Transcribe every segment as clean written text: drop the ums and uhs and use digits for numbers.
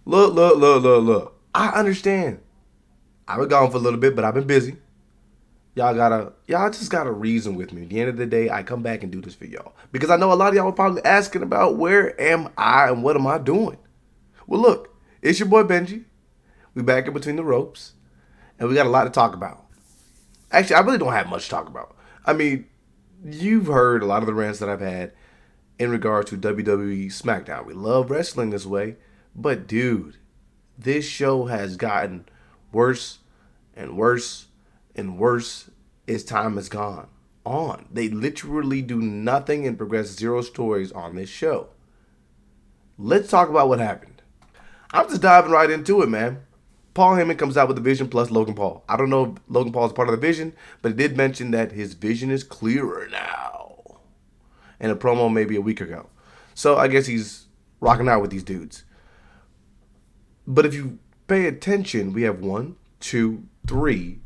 Look. I understand. I've been gone for a little bit, but I've been busy. Y'all just gotta reason with me. At the end of the day, I come back and do this for y'all. Because I know a lot of y'all are probably asking about where am I and what am I doing? Well, look, it's your boy Benji. We back in between the ropes, and we got a lot to talk about. Actually, I really don't have much to talk about. I mean, you've heard a lot of the rants that I've had in regard to WWE Smackdown. We love wrestling this way, but dude, this show has gotten worse and worse and worse as time has gone on. They literally do nothing and progress zero stories on this show. Let's talk about what happened. I'm just diving right into it, man. Paul Heyman comes out with the Vision plus Logan Paul. I don't know if Logan Paul is part of the Vision, but it did mention that his vision is clearer now. In a promo maybe a week ago. So I guess he's rocking out with these dudes. But if you pay attention, we have 1, 2, 3,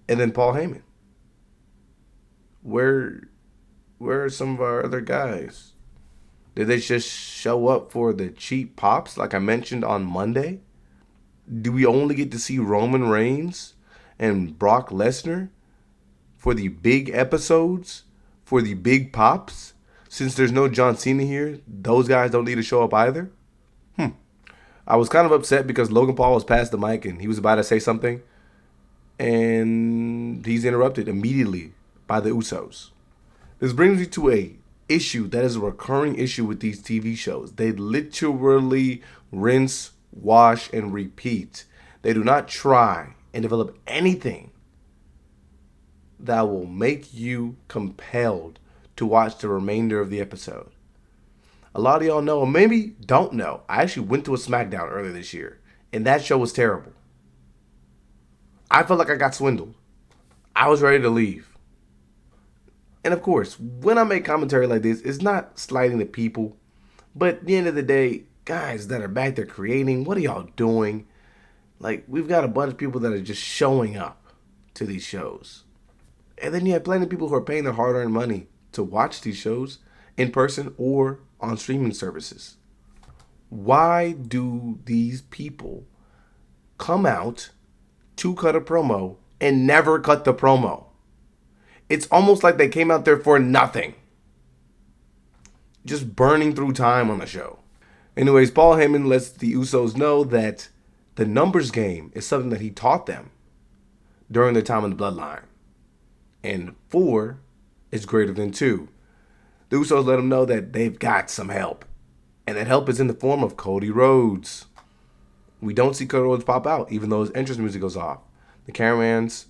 and then Paul Heyman. Where are some of our other guys? Did they just show up for the cheap pops like I mentioned on Monday? Do we only get to see Roman Reigns and Brock Lesnar for the big episodes, for the big pops? Since there's no John Cena here, those guys don't need to show up either? I was kind of upset because Logan Paul was past the mic and he was about to say something, and he's interrupted immediately by the Usos. This brings me to a issue that is a recurring issue with these TV shows. They literally rinse, wash, and repeat. They do not try and develop anything that will make you compelled to watch the remainder of the episode. A lot of y'all know, or maybe don't know, I actually went to a Smackdown earlier this year, and that show was terrible. I felt like I got swindled. I was ready to leave. And of course, when I make commentary like this, it's not slighting the people, but at the end of the day, guys that are back there creating, what are y'all doing? Like, we've got a bunch of people that are just showing up to these shows. And then you have plenty of people who are paying their hard-earned money to watch these shows in person or on streaming services. Why do these people come out to cut a promo and never cut the promo? It's almost like they came out there for nothing. Just burning through time on the show. Anyways, Paul Heyman lets the Usos know that the numbers game is something that he taught them during their time in the Bloodline. And 4 is greater than 2. The Usos let them know that they've got some help. And that help is in the form of Cody Rhodes. We don't see Cody Rhodes pop out, even though his entrance music goes off. The caravans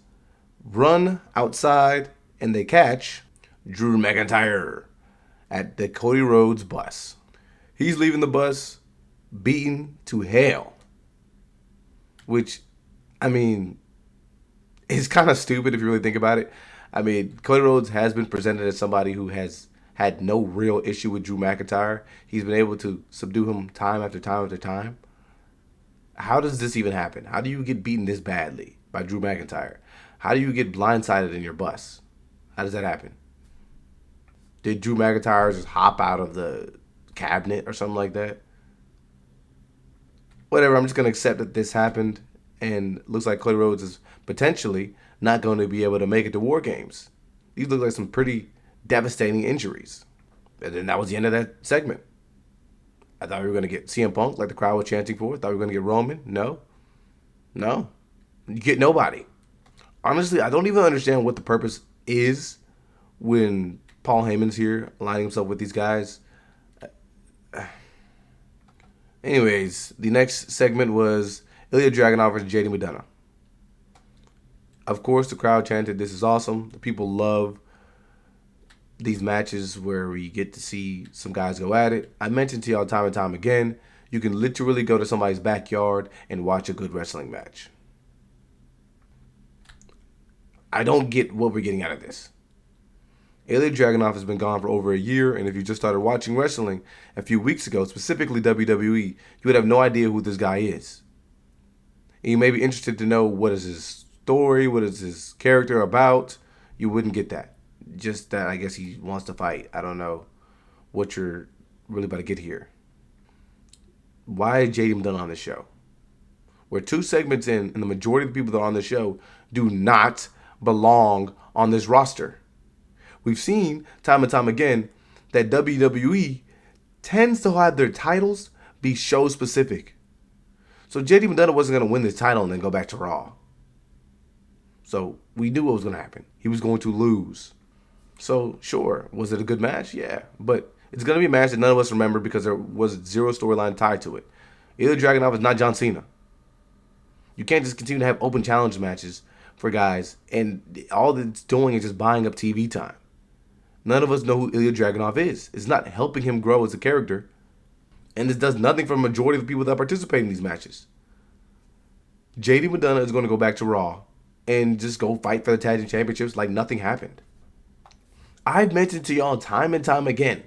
run outside and they catch Drew McIntyre at the Cody Rhodes bus. He's leaving the bus beaten to hell. Which, I mean, is kind of stupid if you really think about it. I mean, Cody Rhodes has been presented as somebody who has had no real issue with Drew McIntyre. He's been able to subdue him time after time after time. How does this even happen? How do you get beaten this badly by Drew McIntyre? How do you get blindsided in your bus? How does that happen? Did Drew McIntyre just hop out of the cabinet or something like that? Whatever, I'm just going to accept that this happened, and looks like Cody Rhodes is potentially not going to be able to make it to War Games. These look like some pretty devastating injuries. And then that was the end of that segment. I thought we were going to get CM Punk, like the crowd was chanting for. I thought we were going to get Roman. No. You get nobody. Honestly, I don't even understand what the purpose is when Paul Heyman's here aligning himself with these guys. Anyways, the next segment was ILJA Dragunov versus JD McDonough. Of course, the crowd chanted, "This is awesome." The people love these matches where we get to see some guys go at it. I mentioned to y'all time and time again, you can literally go to somebody's backyard and watch a good wrestling match. I don't get what we're getting out of this. ILJA Dragunov has been gone for over a year, and if you just started watching wrestling a few weeks ago, specifically WWE, you would have no idea who this guy is. And you may be interested to know what is his story, what is his character about. You wouldn't get that. Just that I guess he wants to fight. I don't know what you're really about to get here. why is JD McDonough on the show? We're 2 segments in, and the majority of the people that are on the show do not belong on this roster. We've seen time and time again that WWE tends to have their titles be show specific. So JD McDonough wasn't going to win this title and then go back to Raw. So we knew what was going to happen. He was going to lose. So sure, was it a good match? Yeah, but it's going to be a match that none of us remember because there was 0 storyline tied to it. ILJA Dragunov is not John Cena. You can't just continue to have open challenge matches for guys, and all it's doing is just buying up TV time. None of us know who ILJA Dragunov is. It's not helping him grow as a character, and this does nothing for the majority of the people that participate in these matches. JD McDonough is going to go back to Raw and just go fight for the tag team championships like nothing happened. I've mentioned to y'all time and time again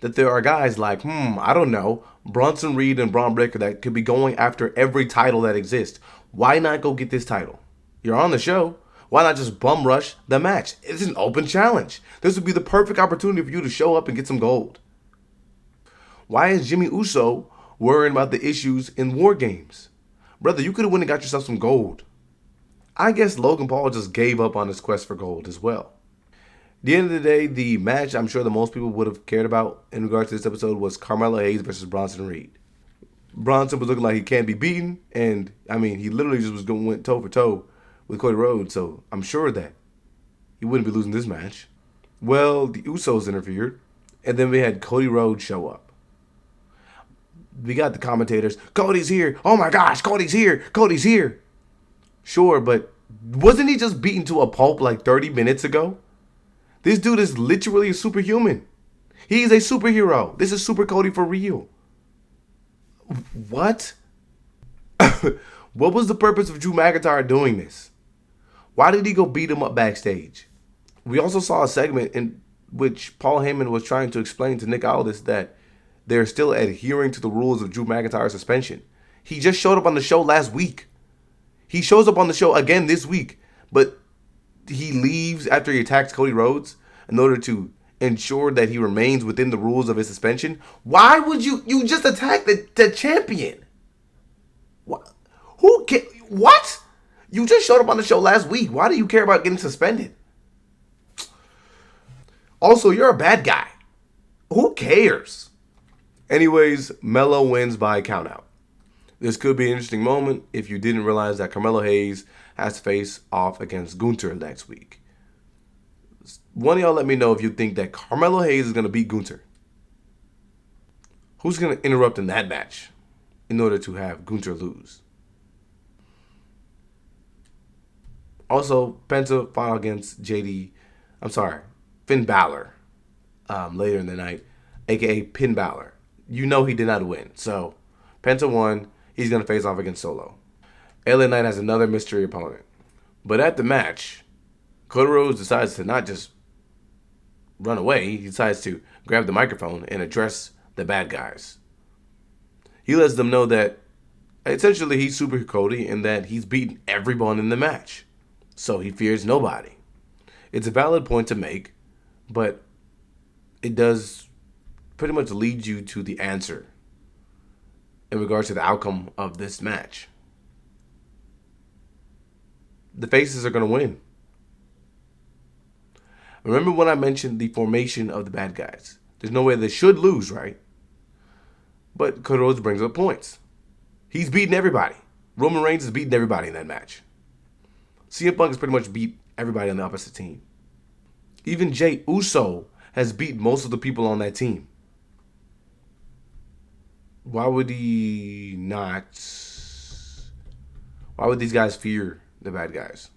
that there are guys like, I don't know, Bronson Reed and Braun Breaker that could be going after every title that exists. Why not go get this title? You're on the show. Why not just bum rush the match? It's an open challenge. This would be the perfect opportunity for you to show up and get some gold. Why is Jimmy Uso worrying about the issues in War Games? Brother, you could have went and got yourself some gold. I guess Logan Paul just gave up on his quest for gold as well. At the end of the day, the match I'm sure that most people would have cared about in regards to this episode was Carmelo Hayes versus Bronson Reed. Bronson was looking like he can't be beaten, and I mean, he literally just went toe for toe with Cody Rhodes, so I'm sure that he wouldn't be losing this match. Well, the Usos interfered, and then we had Cody Rhodes show up. We got the commentators, Cody's here, oh my gosh, Cody's here, Cody's here. Sure, but wasn't he just beaten to a pulp like 30 minutes ago? This dude is literally a superhuman. He's a superhero. This is Super Cody for real. What? What was the purpose of Drew McIntyre doing this? Why did he go beat him up backstage? We also saw a segment in which Paul Heyman was trying to explain to Nick Aldis that they're still adhering to the rules of Drew McIntyre's suspension. He just showed up on the show last week. He shows up on the show again this week, but he leaves after he attacks Cody Rhodes in order to ensure that he remains within the rules of his suspension. Why would you just attack the champion? What? What? You just showed up on the show last week. Why do you care about getting suspended? Also, you're a bad guy. Who cares? Anyways, Melo wins by countout. This could be an interesting moment if you didn't realize that Carmelo Hayes has to face off against Gunther next week. One of y'all let me know if you think that Carmelo Hayes is going to beat Gunther. Who's going to interrupt in that match in order to have Gunther lose? Also, Penta fought against Finn Balor later in the night, a.k.a. Finn Balor. You know he did not win. So, Penta won. He's going to face off against Solo. LA Knight has another mystery opponent. But at the match, Cody Rhodes decides to not just run away. He decides to grab the microphone and address the bad guys. He lets them know that essentially he's Super Cody and that he's beaten everyone in the match. So he fears nobody. It's a valid point to make, but it does pretty much lead you to the answer in regards to the outcome of this match. The faces are going to win. Remember when I mentioned the formation of the bad guys? There's no way they should lose, right? But Cody Rhodes brings up points. He's beaten everybody. Roman Reigns has beaten everybody in that match. CM Punk has pretty much beat everybody on the opposite team. Even Jey Uso has beat most of the people on that team. Why would he not? Why would these guys fear the bad guys?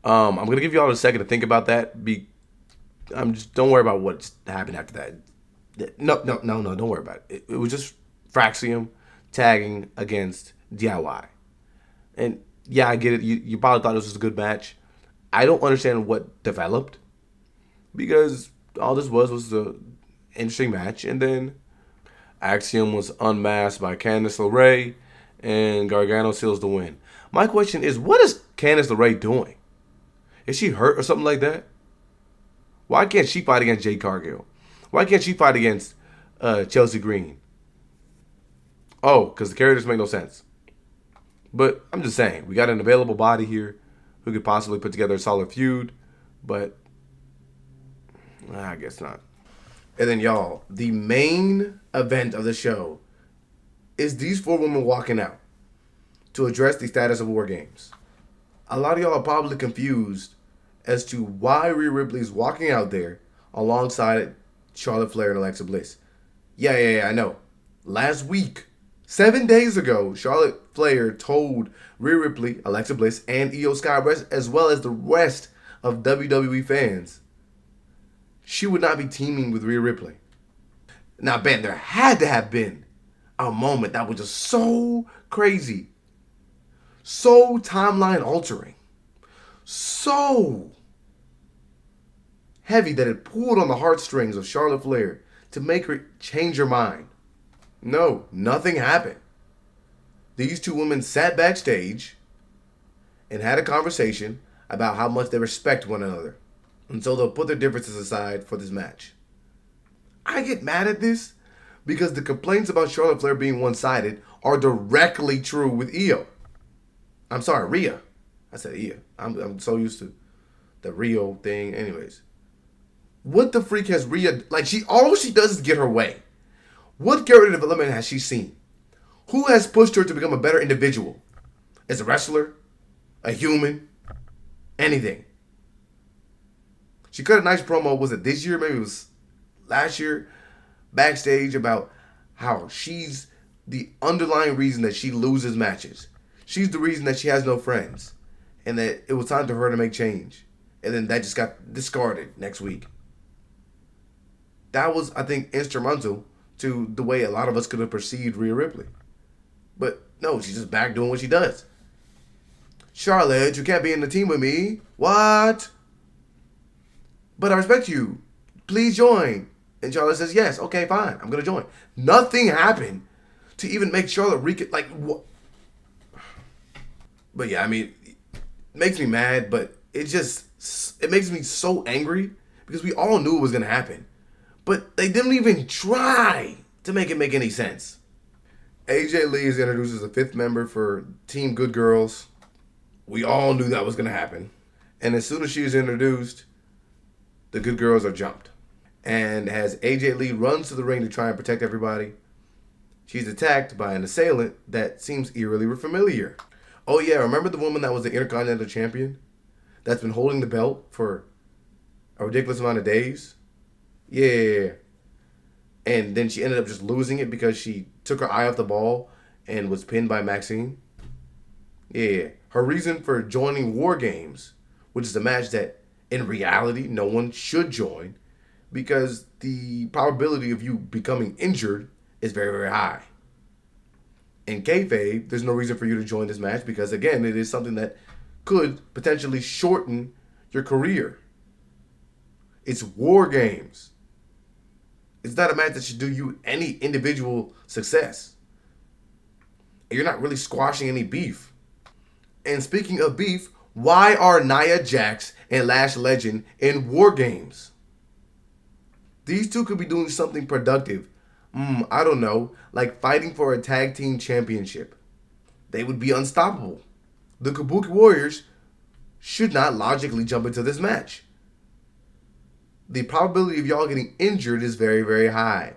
I'm gonna give you all a second to think about that. Don't worry about what happened after that. No, don't worry about it. It was just Fraxium tagging against DIY, and yeah, I get it. You probably thought this was a good match. I don't understand what developed because all this was an interesting match, and then Axiom was unmasked by Candice LeRae, and Gargano seals the win. My question is, what is Candice LeRae doing? Is she hurt or something like that? Why can't she fight against Jade Cargill? Why can't she fight against Chelsea Green? Oh, because the characters make no sense. But I'm just saying, we got an available body here who could possibly put together a solid feud, but I guess not. And then, y'all, the main event of the show is these 4 women walking out to address the status of War Games. A lot of y'all are probably confused as to why Rhea Ripley is walking out there alongside Charlotte Flair and Alexa Bliss. Yeah, I know. Last week, 7 days ago, Charlotte Flair told Rhea Ripley, Alexa Bliss, and Io Sky, as well as the rest of WWE fans, she would not be teaming with Rhea Ripley. Now, Ben, there had to have been a moment that was just so crazy, so timeline altering, so heavy that it pulled on the heartstrings of Charlotte Flair to make her change her mind. No, nothing happened. These 2 women sat backstage and had a conversation about how much they respect one another. And so they'll put their differences aside for this match. I get mad at this because the complaints about Charlotte Flair being one-sided are directly true with Io. I'm sorry, Rhea. I said Io. I'm so used to the Rio thing. Anyways. What the freak has Rhea... Like, all she does is get her way. What character development has she seen? Who has pushed her to become a better individual? As a wrestler? A human? Anything. She cut a nice promo, was it this year? Maybe it was last year. Backstage about how she's the underlying reason that she loses matches. She's the reason that she has no friends. And that it was time for her to make change. And then that just got discarded next week. That was, I think, instrumental to the way a lot of us could have perceived Rhea Ripley. But no, she's just back doing what she does. Charlotte, you can't be in the team with me. What? But I respect you. Please join. And Charlotte says, yes, okay, fine. I'm going to join. Nothing happened to even make Charlotte like, what? But yeah, I mean, it makes me mad, but it makes me so angry because we all knew it was going to happen. But they didn't even try to make it make any sense. AJ Lee is introduced as a 5th member for Team Good Girls. We all knew that was going to happen. And as soon as she is introduced, the Good Girls are jumped. And as AJ Lee runs to the ring to try and protect everybody, she's attacked by an assailant that seems eerily familiar. Oh yeah, remember the woman that was the Intercontinental Champion? That's been holding the belt for a ridiculous amount of days? Yeah. And then she ended up just losing it because she took her eye off the ball and was pinned by Maxine? Yeah. Her reason for joining War Games, which is a match that in reality no one should join, because the probability of you becoming injured is very, very high. In kayfabe, there's no reason for you to join this match because, again, it is something that could potentially shorten your career. It's War Games. It's not a match that should do you any individual success. You're not really squashing any beef. And speaking of beef, why are Nia Jax and Lash Legend in War Games? These 2 could be doing something productive. I don't know, like fighting for a tag team championship. They would be unstoppable. The Kabuki Warriors should not logically jump into this match. The probability of y'all getting injured is very, very high.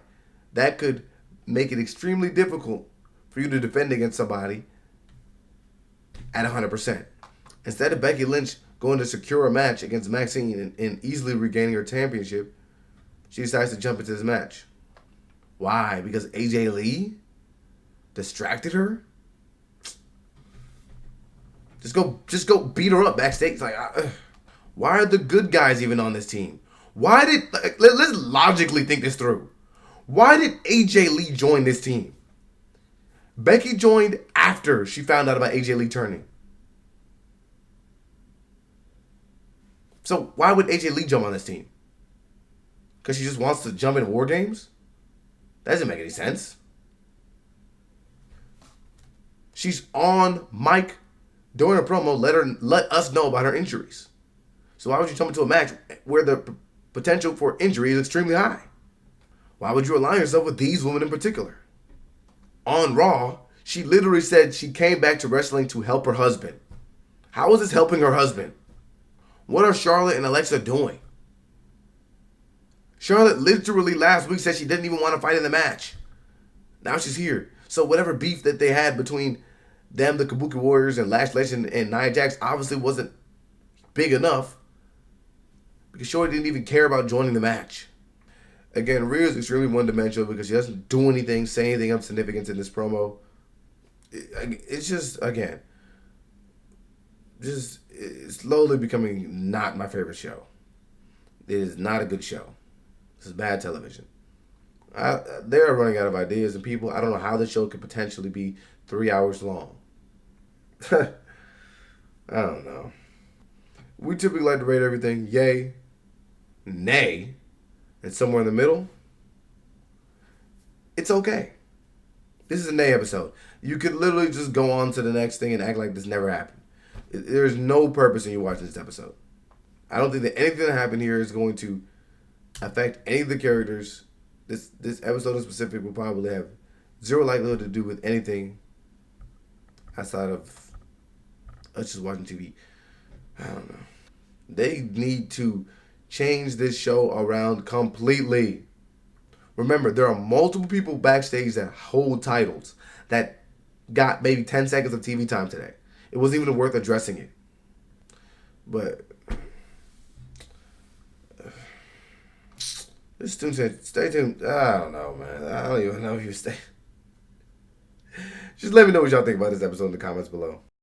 That could make it extremely difficult for you to defend against somebody at 100%. Instead of Becky Lynch going to secure a match against Maxine and easily regaining her championship, she decides to jump into this match. Why? Because AJ Lee distracted her? Just go beat her up backstage. It's like, why are the good guys even on this team? Let's logically think this through. Why did AJ Lee join this team? Becky joined after she found out about AJ Lee turning. So why would AJ Lee jump on this team? Because she just wants to jump in War Games? That doesn't make any sense. She's on mic during a promo, let us know about her injuries. So why would you jump into a match where the potential for injury is extremely high? Why would you align yourself with these women in particular? on Raw, she literally said she came back to wrestling to help her husband. How is this helping her husband? What are Charlotte and Alexa doing? Charlotte literally last week said she didn't even want to fight in the match. Now she's here. So whatever beef that they had between them, the Kabuki Warriors, and Lash Legend and Nia Jax obviously wasn't big enough because Shorty didn't even care about joining the match. Again, Rhea's extremely one-dimensional because she doesn't do anything, say anything of significance in this promo. It's just, again, it's slowly becoming not my favorite show. It is not a good show. This is bad television. They're running out of ideas and people. I don't know how the show could potentially be 3 hours long. I don't know. We typically like to rate everything yay, nay, and somewhere in the middle. It's okay. This is a nay episode. You could literally just go on to the next thing and act like this never happened. There's no purpose in you watching this episode. I don't think that anything that happened here is going to affect any of the characters. This episode in specific will probably have zero likelihood to do with anything outside of us just watching TV. I don't know. They need to change this show around completely. Remember, there are multiple people backstage that hold titles that got maybe 10 seconds of TV time today. It wasn't even worth addressing it. But just stay tuned. I don't know, man. I don't even know if you stay. Just let me know what y'all think about this episode in the comments below.